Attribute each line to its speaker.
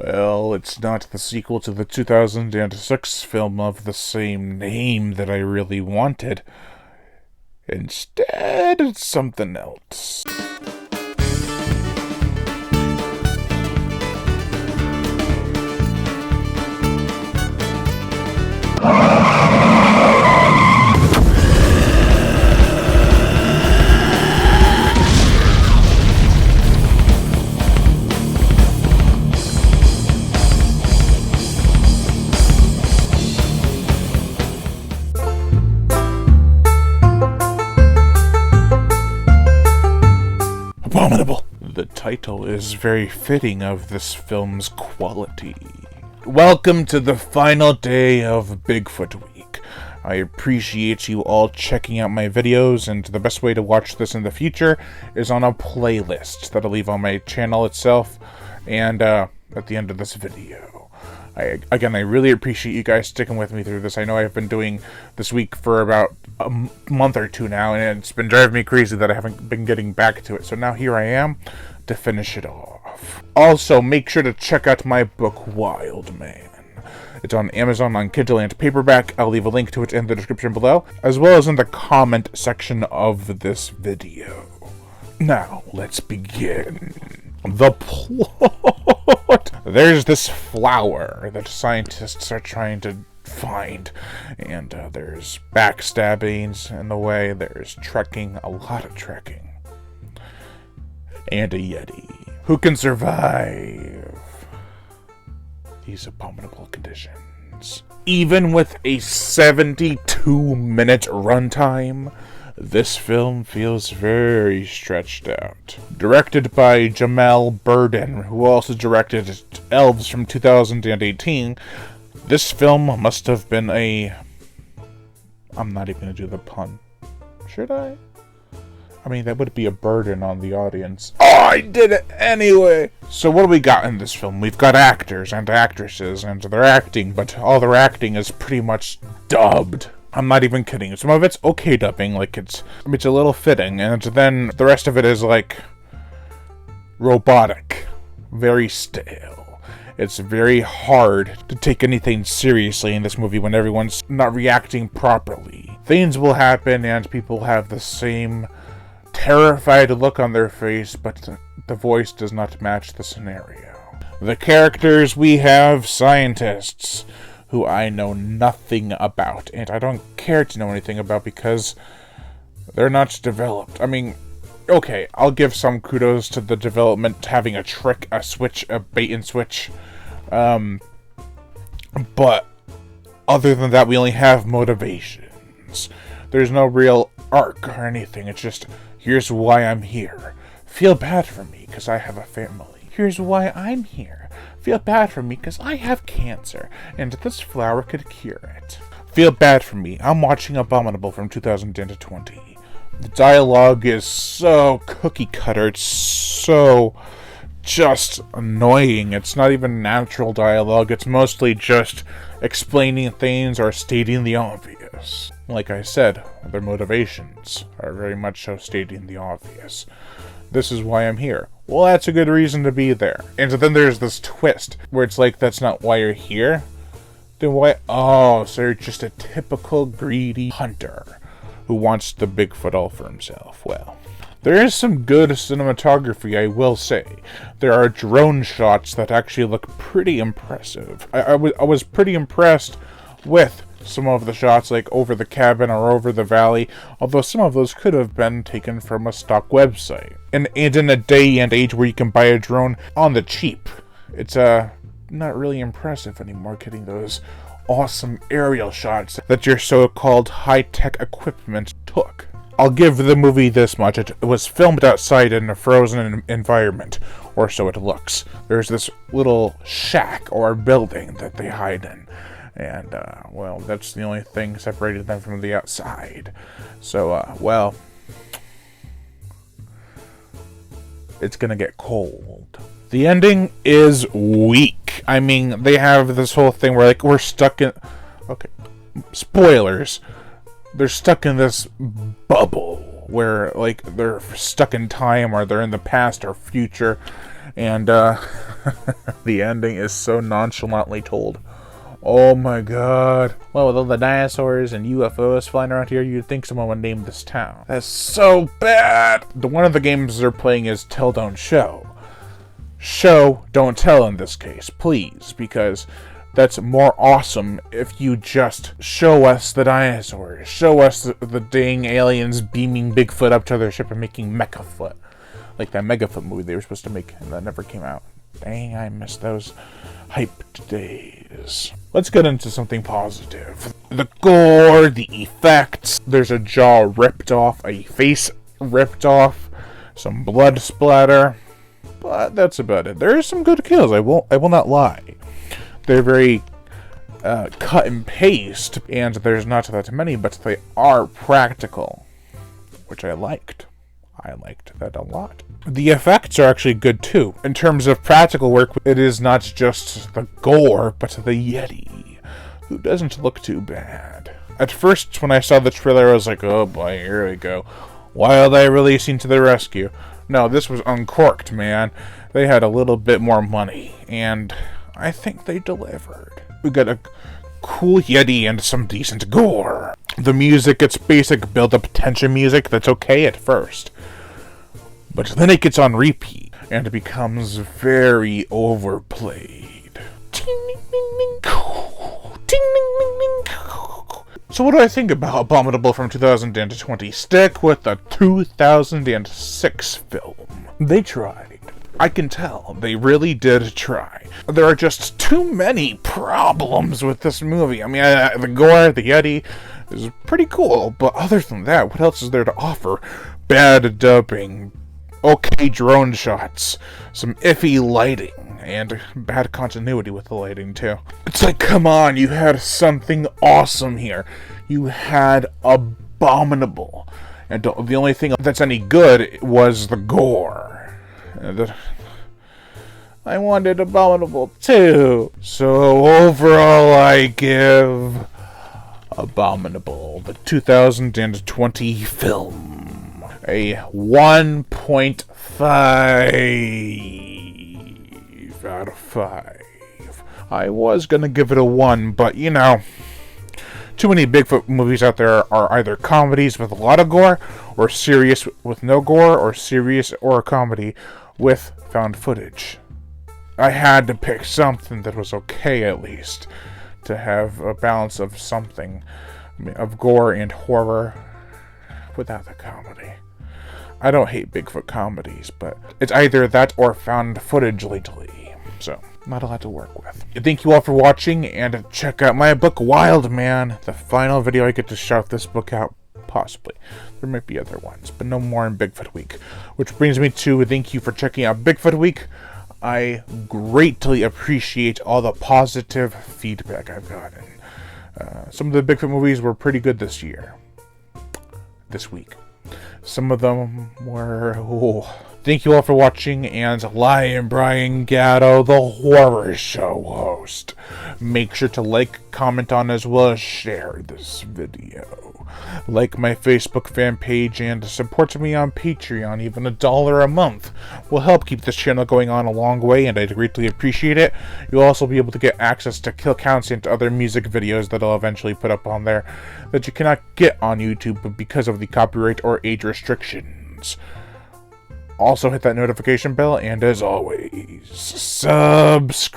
Speaker 1: Well, it's not the sequel to the 2006 film of the same name that I really wanted. Instead, it's something else. Abominable! The title is very fitting of this film's quality. Welcome to the final day of Bigfoot Week. I appreciate you all checking out my videos, and the best way to watch this in the future is on a playlist that I'll leave on my channel itself and at the end of this video. I really appreciate you guys sticking with me through this. I know I've been doing this week for about a month or two now, and it's been driving me crazy that I haven't been getting back to it. So now here I am to finish it off. Also, make sure to check out my book, Wild Man. It's on Amazon on Kindle and paperback. I'll leave a link to it in the description below, as well as in the comment section of this video. Now, let's begin. The plot. There's this flower that scientists are trying to find, and there's backstabbings in the way, there's trekking, a lot of trekking, and a yeti who can survive these abominable conditions. Even with a 72-minute runtime, this film feels very stretched out. Directed by Jamal Burden, who also directed Elves from 2018, this film must have been I'm not even going to do the pun. Should I? I mean, that would be a burden on the audience. Oh, I did it anyway! So what do we got in this film? We've got actors and actresses, and they're acting, but all their acting is pretty much dubbed. I'm not even kidding. Some of it's okay dubbing, like it's a little fitting, and then the rest of it is like robotic, very stale. It's very hard to take anything seriously in this movie when everyone's not reacting properly. Things will happen and people have the same terrified look on their face, but the voice does not match the scenario. The characters, we have scientists, who I know nothing about, and I don't care to know anything about because they're not developed. I mean, okay, I'll give some kudos to the development, having a trick, a switch, a bait and switch, but other than that, we only have motivations. There's no real arc or anything. It's just, here's why I'm here. Feel bad for me, because I have a family. Here's why I'm here. Feel bad for me because I have cancer, and this flower could cure it. Feel bad for me. I'm watching Abominable from 2020. The dialogue is so cookie cutter. It's so just annoying. It's not even natural dialogue. It's mostly just explaining things or stating the obvious. Like I said, their motivations are very much so stating the obvious. This is why I'm here. Well, that's a good reason to be there. And so then there's this twist where it's like, that's not why you're here. Then why? Oh, so you're just a typical greedy hunter who wants the Bigfoot all for himself. Well, there is some good cinematography, I will say. There are drone shots that actually look pretty impressive. I was pretty impressed with some of the shots, like over the cabin or over the valley, although some of those could have been taken from a stock website. And in a day and age where you can buy a drone on the cheap, it's not really impressive anymore getting those awesome aerial shots that your so-called high-tech equipment took. I'll give the movie this much: it was filmed outside in a frozen environment, or so it looks. There's this little shack or building that they hide in. And, well, that's the only thing separating them from the outside. So, well, it's gonna get cold. The ending is weak. I mean, they have this whole thing where, like, we're stuck in... Okay, spoilers. They're stuck in this bubble where, like, they're stuck in time or they're in the past or future. And the ending is so nonchalantly told. Oh my god. Well, with all the dinosaurs and UFOs flying around here, you'd think someone would name this town. That's so bad! One of the games they're playing is Tell, Don't Show. Show, don't tell in this case, please, because that's more awesome if you just show us the dinosaurs. Show us the dang aliens beaming Bigfoot up to their ship and making Mechafoot. Like that Megafoot movie they were supposed to make and that never came out. Dang, I miss those hyped days. Let's get into something positive. The gore, the effects. There's a jaw ripped off, a face ripped off, some blood splatter. But that's about it. There are some good kills, I will not lie. They're very cut and paste, and there's not that many, but they are practical, which I liked. I liked that a lot. The effects are actually good too. In terms of practical work, it is not just the gore, but the Yeti, who doesn't look too bad. At first, when I saw the trailer, I was like, oh boy, here we go. Why are they releasing to the rescue? No, this was uncorked, man. They had a little bit more money, and I think they delivered. We got a cool Yeti and some decent gore. The music, it's basic build-up tension music that's okay at first. But then it gets on repeat, and it becomes very overplayed. So what do I think about Abominable from 2020? Stick with the 2006 film. They tried. I can tell. They really did try. There are just too many problems with this movie. I mean, the gore, the Yeti is pretty cool, but other than that, what else is there to offer? Bad dubbing, okay drone shots, some iffy lighting, and bad continuity with the lighting too. It's like, come on, you had something awesome here. You had Abominable, and the only thing that's any good was the gore. I wanted Abominable too. So overall, I give Abominable, the 2020 film, a 1.5 out of 5. I was gonna give it a 1, but you know, too many Bigfoot movies out there are either comedies with a lot of gore, or serious with no gore, or serious or a comedy with found footage. I had to pick something that was okay, at least, to have a balance of something, of gore and horror, without the comedy. I don't hate Bigfoot comedies, but it's either that or found footage lately, so not a lot to work with. Thank you all for watching, and check out my book, Wild Man, the final video I get to shout this book out. Possibly. There might be other ones, but no more in Bigfoot Week. Which brings me to thank you for checking out Bigfoot Week. I greatly appreciate all the positive feedback I've gotten. Some of the Bigfoot movies were pretty good this week. Some of them were... Thank you all for watching, and Lion Brian Gatto, the horror show host. Make sure to like, comment on, as well as share this video. Like my Facebook fan page and support me on Patreon. Even $1 a month will help keep this channel going on a long way, and I'd greatly appreciate it. You'll also be able to get access to kill counts and other music videos that I'll eventually put up on there that you cannot get on YouTube because of the copyright or age restrictions. Also hit that notification bell, and as always, subscribe.